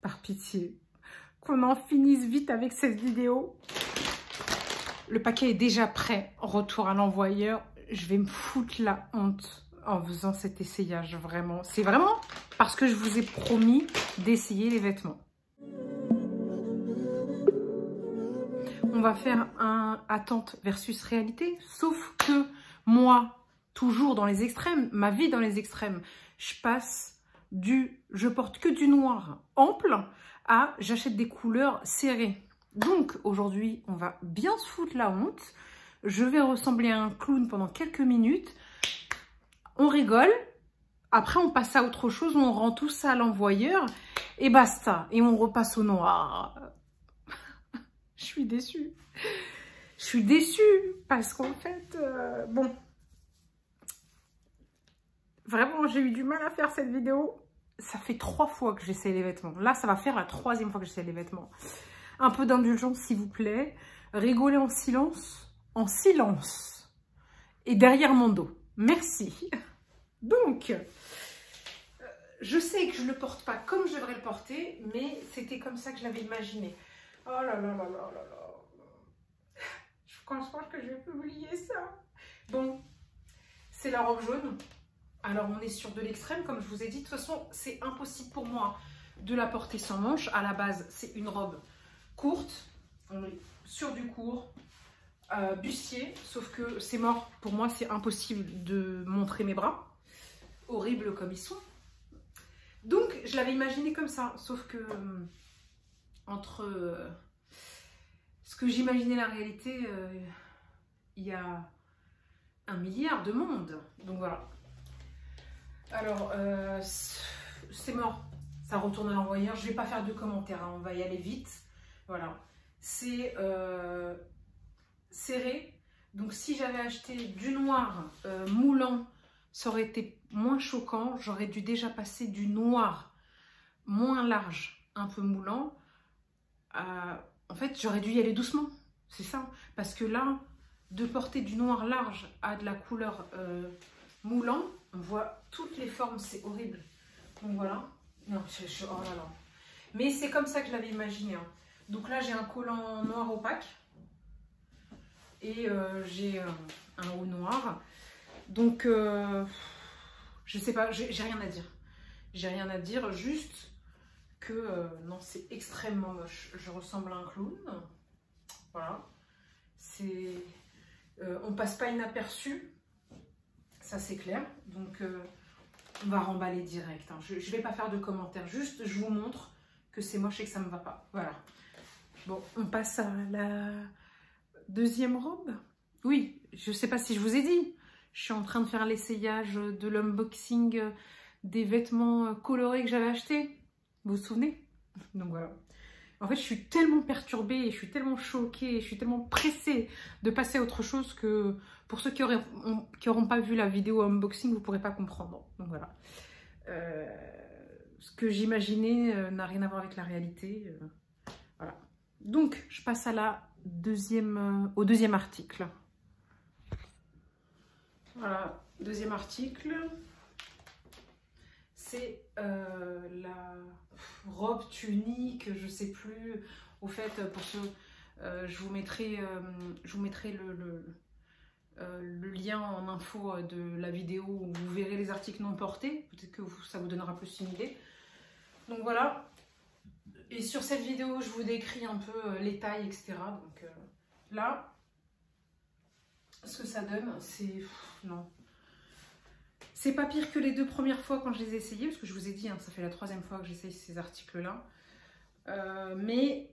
par pitié, qu'on en finisse vite avec cette vidéo. Le paquet est déjà prêt. Retour à l'envoyeur. Je vais me foutre la honte en faisant cet essayage, vraiment. C'est vraiment parce que je vous ai promis d'essayer les vêtements. On va faire un attente versus réalité. Sauf que moi, toujours dans les extrêmes, ma vie dans les extrêmes, je porte que du noir ample à j'achète des couleurs serrées. Donc aujourd'hui, on va bien se foutre la honte. Je vais ressembler à un clown pendant quelques minutes. On rigole. Après, on passe à autre chose. On rend tout ça à l'envoyeur. Et basta. Et on repasse au noir. Je suis déçue. Je suis déçue. Parce qu'en fait, bon. Vraiment, j'ai eu du mal à faire cette vidéo. Ça fait 3 fois que j'essaie les vêtements. Là, ça va faire la 3e fois que j'essaie les vêtements. Un peu d'indulgence, s'il vous plaît. Rigoler en silence. En silence. Et derrière mon dos. Merci. Donc, je sais que je ne le porte pas comme je devrais le porter, mais c'était comme ça que je l'avais imaginé. Oh là là là là là là. Je pense que je vais publier ça. Bon, c'est la robe jaune. Alors, on est sur de l'extrême, comme je vous ai dit. De toute façon, c'est impossible pour moi de la porter sans manche. À la base, c'est une robe courte. On est sur du court. Bustier, sauf que c'est mort. Pour moi, c'est impossible de montrer mes bras. Horribles comme ils sont. Donc, je l'avais imaginé comme ça. Sauf que, entre ce que j'imaginais la réalité, il y a 1 milliard de mondes. Donc, voilà. Alors, c'est mort. Ça retourne à l'envoyeur. Je ne vais pas faire de commentaires. Hein. On va y aller vite. Voilà. C'est serré. Donc, si j'avais acheté du noir moulant, ça aurait été moins choquant. J'aurais dû déjà passer du noir moins large, un peu moulant. En fait, j'aurais dû y aller doucement. C'est ça. Parce que là, de porter du noir large à de la couleur moulant, on voit toutes les formes. C'est horrible. Donc, voilà. Non, oh là là. Mais c'est comme ça que je l'avais imaginé. Hein. Donc là, j'ai un collant noir opaque. Et j'ai un haut noir. Donc, je sais pas, j'ai rien à dire. J'ai rien à dire, juste que non, c'est extrêmement moche. Je ressemble à un clown. Voilà. On passe pas inaperçu. Ça, c'est clair. Donc, on va remballer direct. Hein. Je vais pas faire de commentaires. Juste, je vous montre que c'est moche et que ça me va pas. Voilà. Bon, on passe à la 2e robe. Oui, je sais pas si je vous ai dit. Je suis en train de faire l'essayage de l'unboxing des vêtements colorés que j'avais achetés. Vous vous souvenez? Donc voilà. En fait, je suis tellement perturbée, et je suis tellement choquée, et je suis tellement pressée de passer à autre chose que pour ceux qui n'auront pas vu la vidéo unboxing, vous ne pourrez pas comprendre. Donc voilà. Ce que j'imaginais n'a rien à voir avec la réalité. Voilà. Donc, je passe à au 2e article. Voilà, 2e article. C'est la robe tunique, je sais plus. Au fait, pour ceux, je vous mettrai le lien en info de la vidéo où vous verrez les articles non portés. Peut-être que ça vous donnera plus une idée. Donc voilà. Et sur cette vidéo, je vous décris un peu les tailles, etc. Donc là, ce que ça donne, c'est... Non. C'est pas pire que les 2 premières fois quand je les ai essayés, parce que je vous ai dit, hein, ça fait la 3e fois que j'essaye ces articles-là. Mais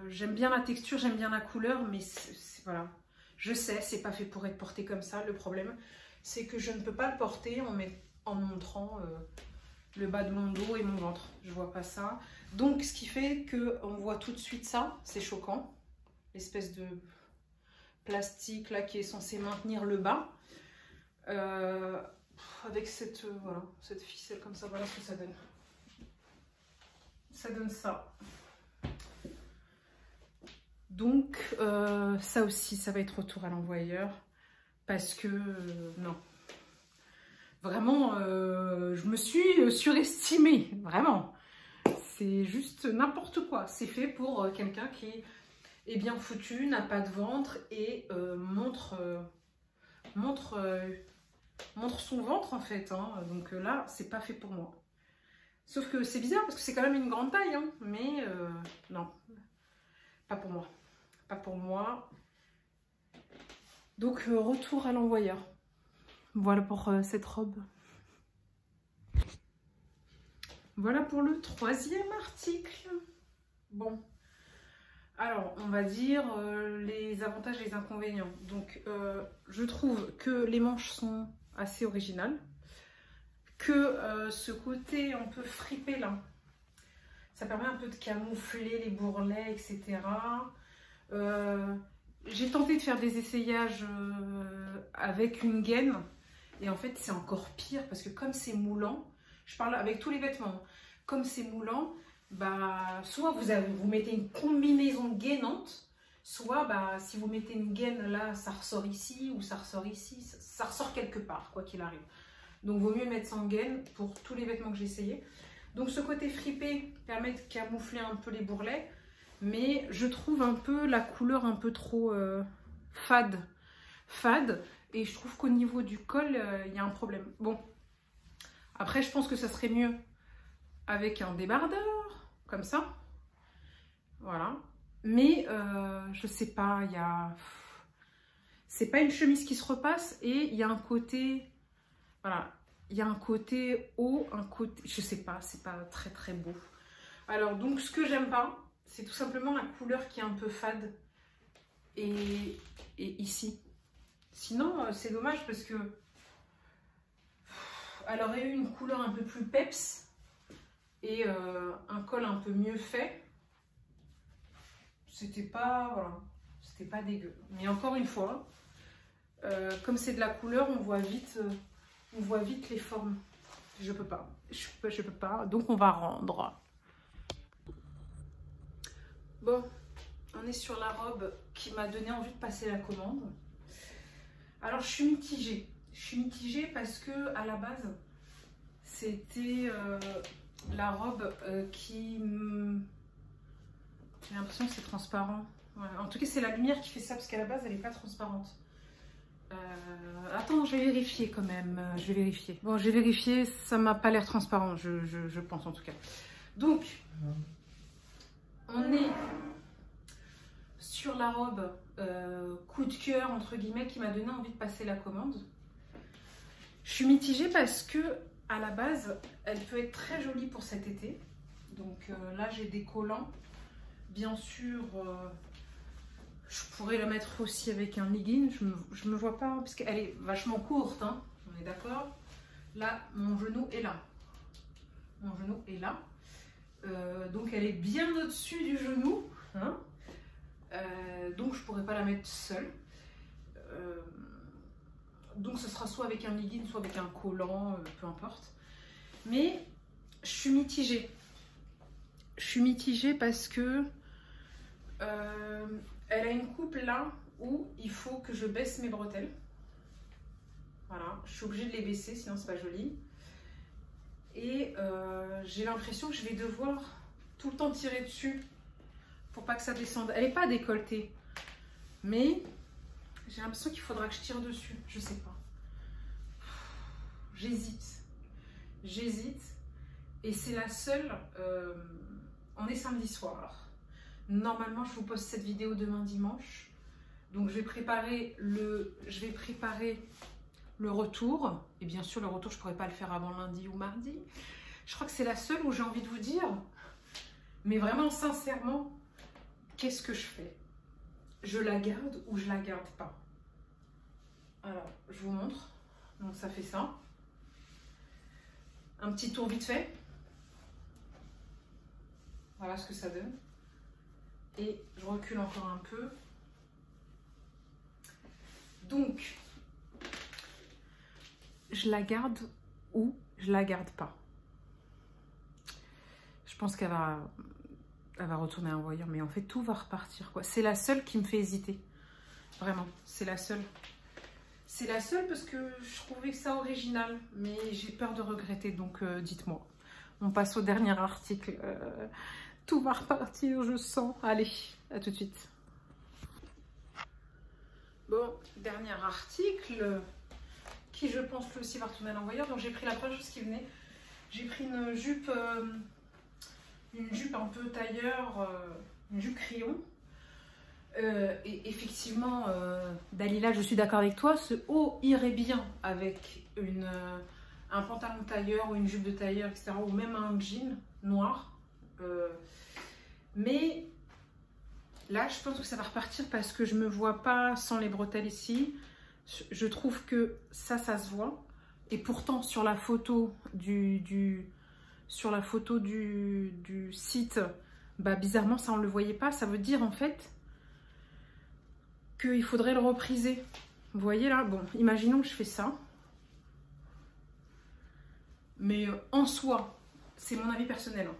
j'aime bien la texture, j'aime bien la couleur, mais voilà. Je sais, c'est pas fait pour être porté comme ça. Le problème, c'est que je ne peux pas le porter en montrant le bas de mon dos et mon ventre. Je vois pas ça. Donc, ce qui fait qu'on voit tout de suite ça, c'est choquant. L'espèce de plastique là qui est censé maintenir le bas. Avec voilà, cette ficelle comme ça, voilà ce que ça donne. Ça donne ça. Donc, ça aussi, ça va être retour à l'envoyeur. Parce que, non. Vraiment, je me suis surestimée, vraiment. C'est juste n'importe quoi. C'est fait pour quelqu'un qui est bien foutu, n'a pas de ventre et montre son ventre en fait. Hein. Donc là, c'est pas fait pour moi. Sauf que c'est bizarre parce que c'est quand même une grande taille. Hein. Mais non, pas pour moi. Pas pour moi. Donc retour à l'envoyeur. Voilà pour cette robe. Voilà pour le 3e article. Bon, alors on va dire les avantages et les inconvénients. Donc je trouve que les manches sont assez originales, que ce côté un peu fripé là, ça permet un peu de camoufler les bourrelets, etc. J'ai tenté de faire des essayages avec une gaine et en fait c'est encore pire parce que comme c'est moulant, je parle avec tous les vêtements, comme c'est moulant, bah, soit vous mettez une combinaison gainante, soit bah, si vous mettez une gaine là, ça ressort ici ou ça ressort ici, ça ressort quelque part quoi qu'il arrive. Donc vaut mieux mettre sans gaine pour tous les vêtements que j'ai essayé. Donc ce côté fripé permet de camoufler un peu les bourrelets. Mais je trouve un peu la couleur un peu trop fade. Et je trouve qu'au niveau du col, il y a un problème. Bon, après je pense que ça serait mieux avec un débardeur, comme ça. Voilà. Mais je sais pas, il y a... C'est pas une chemise qui se repasse et il y a un côté... Voilà, il y a un côté haut, un côté... Je sais pas, c'est pas très très beau. Alors donc ce que j'aime pas, c'est tout simplement la couleur qui est un peu fade et ici. Sinon, c'est dommage parce que elle aurait eu une couleur un peu plus peps et un col un peu mieux fait. C'était pas, voilà, c'était pas dégueu. Mais encore une fois, comme c'est de la couleur, on voit vite les formes. Je peux pas, je peux pas. Donc on va rendre. Bon, on est sur la robe qui m'a donné envie de passer la commande. Alors je suis mitigée. Je suis mitigée parce que à la base, c'était la robe qui... J'ai l'impression que c'est transparent. Ouais. En tout cas, c'est la lumière qui fait ça parce qu'à la base, elle n'est pas transparente. Attends, je vais vérifier quand même. Je vais vérifier. Bon, j'ai vérifié, ça m'a pas l'air transparent, je pense en tout cas. Donc... On est sur la robe coup de cœur, entre guillemets, qui m'a donné envie de passer la commande. Je suis mitigée parce que à la base, elle peut être très jolie pour cet été. Donc là, j'ai des collants. Bien sûr, je pourrais la mettre aussi avec un legging. Je me vois pas, parce qu'elle est vachement courte, hein, on est d'accord. Là, mon genou est là. Mon genou est là. Donc elle est bien au-dessus du genou, hein. Donc je pourrais pas la mettre seule. Donc ce sera soit avec un legging, soit avec un collant, peu importe. Mais je suis mitigée. Je suis mitigée parce que elle a une coupe là où il faut que je baisse mes bretelles. Voilà, je suis obligée de les baisser, sinon c'est pas joli. Et j'ai l'impression que je vais devoir tout le temps tirer dessus pour pas que ça descende. Elle n'est pas décolletée, mais j'ai l'impression qu'il faudra que je tire dessus. Je sais pas. J'hésite. Et c'est la seule... on est samedi soir. Normalement, je vous poste cette vidéo demain dimanche. Donc je vais préparer le retour, et bien sûr le retour je pourrais pas le faire avant lundi ou mardi. Je crois que c'est la seule où j'ai envie de vous dire, mais vraiment sincèrement, qu'est-ce que je fais? Je la garde ou je la garde pas? Alors je vous montre. Donc ça fait ça, un petit tour vite fait, voilà ce que ça donne, et je recule encore un peu. Donc je la garde ou je la garde pas. Je pense qu'elle va retourner à l'envoyeur, mais en fait tout va repartir quoi. C'est la seule qui me fait hésiter, vraiment, c'est la seule. C'est la seule parce que je trouvais ça original, mais j'ai peur de regretter, donc dites-moi. On passe au dernier article. Tout va repartir, je sens. Allez, à tout de suite. Bon, dernier article qui, je pense, lui aussi va retourner à l'envoyeur. Donc j'ai pris la première chose qui venait. J'ai pris une jupe un peu tailleur, une jupe crayon. Et effectivement, Dalila, je suis d'accord avec toi, ce haut irait bien avec un pantalon tailleur ou une jupe de tailleur, etc. Ou même un jean noir. Mais là, je pense que ça va repartir parce que je me vois pas sans les bretelles ici. Je trouve que ça se voit. Et pourtant, sur la photo du site, bah, bizarrement, ça, on ne le voyait pas. Ça veut dire, en fait, qu'il faudrait le repriser. Vous voyez là? Bon, imaginons que je fais ça. Mais en soi, c'est mon avis personnel.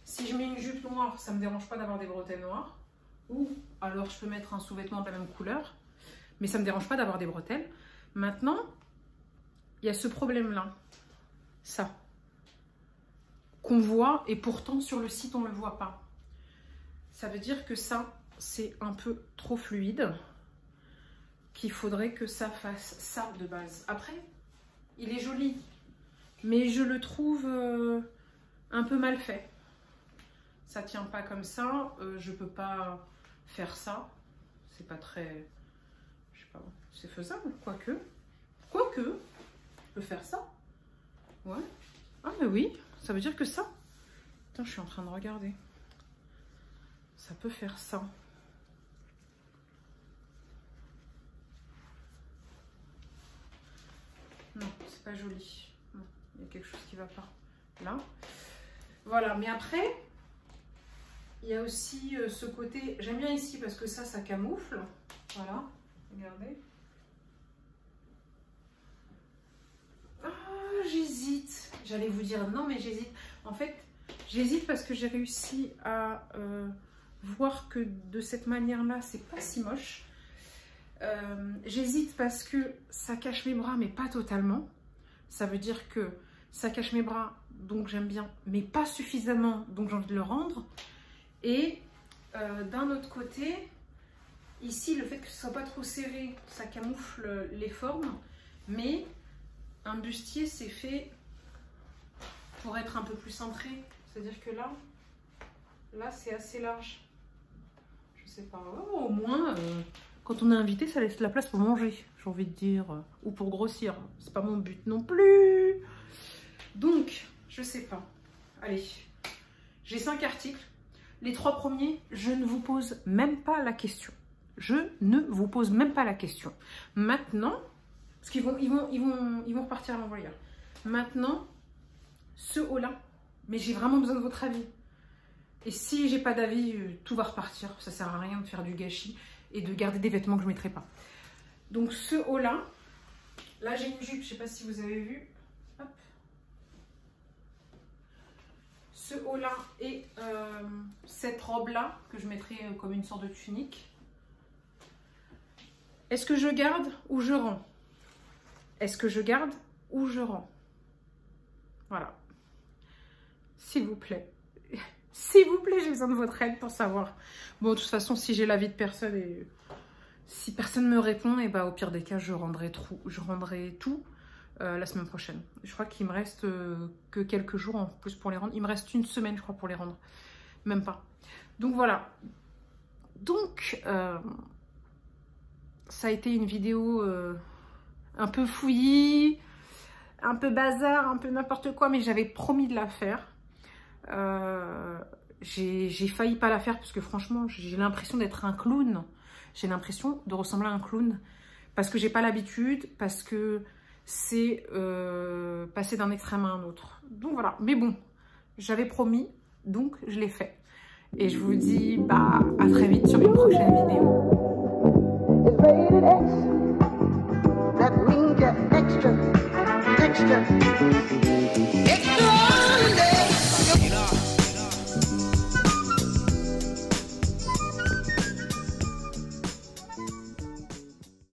Si je mets une jupe noire, ça ne me dérange pas d'avoir des bretelles noires. Ou alors je peux mettre un sous-vêtement de la même couleur. Mais ça ne me dérange pas d'avoir des bretelles. Maintenant, il y a ce problème-là. Ça. Qu'on voit et pourtant sur le site, on ne le voit pas. Ça veut dire que ça, c'est un peu trop fluide. Qu'il faudrait que ça fasse ça de base. Après, il est joli. Mais je le trouve un peu mal fait. Ça tient pas comme ça. Je peux pas faire ça. C'est pas très... Je sais pas. C'est faisable, quoique. Quoique, je peux faire ça. Ouais. Ah mais oui, ça veut dire que ça... Putain, je suis en train de regarder. Ça peut faire ça. Non, c'est pas joli. Non, il y a quelque chose qui va pas. Là. Voilà, mais après, il y a aussi ce côté... J'aime bien ici parce que ça camoufle. Voilà, regardez. Ah, j'hésite. J'allais vous dire non, mais j'hésite. En fait, j'hésite parce que j'ai réussi à voir que de cette manière-là, c'est pas si moche. J'hésite parce que ça cache mes bras, mais pas totalement. Ça veut dire que ça cache mes bras, donc j'aime bien, mais pas suffisamment, donc j'ai envie de le rendre. Et d'un autre côté, ici, le fait que ce soit pas trop serré, ça camoufle les formes, mais un bustier, c'est fait pour être un peu plus cintré. C'est-à-dire que là, c'est assez large. Je sais pas, oh, au moins... Quand on est invité, ça laisse de la place pour manger, j'ai envie de dire. Ou pour grossir. C'est pas mon but non plus. Donc, je sais pas. Allez, j'ai 5 articles. Les 3 premiers, je ne vous pose même pas la question. Je ne vous pose même pas la question. Maintenant, parce qu'ils vont repartir à l'envoyeur. Maintenant, ce haut-là, mais j'ai vraiment besoin de votre avis. Et si j'ai pas d'avis, tout va repartir. Ça sert à rien de faire du gâchis et de garder des vêtements que je ne mettrai pas. Donc ce haut-là, là j'ai une jupe, je ne sais pas si vous avez vu. Hop. Ce haut-là et cette robe-là, que je mettrai comme une sorte de tunique. Est-ce que je garde ou je rends? Est-ce que je garde ou je rends? Voilà. S'il vous plaît. S'il vous plaît, j'ai besoin de votre aide pour savoir. Bon, de toute façon, si j'ai l'avis de personne et si personne me répond, et bah, au pire des cas, je rendrai tout la semaine prochaine. Je crois qu'il me reste que quelques jours en plus pour les rendre. Il me reste une semaine, je crois, pour les rendre. Même pas. Donc voilà. Donc, ça a été une vidéo un peu fouillie, un peu bazar, un peu n'importe quoi, mais j'avais promis de la faire. J'ai failli pas la faire parce que franchement j'ai l'impression d'être un clown, j'ai l'impression de ressembler à un clown parce que j'ai pas l'habitude, parce que c'est passer d'un extrême à un autre. Donc voilà, mais bon, j'avais promis, donc je l'ai fait et je vous dis bah à très vite sur une prochaine vidéo.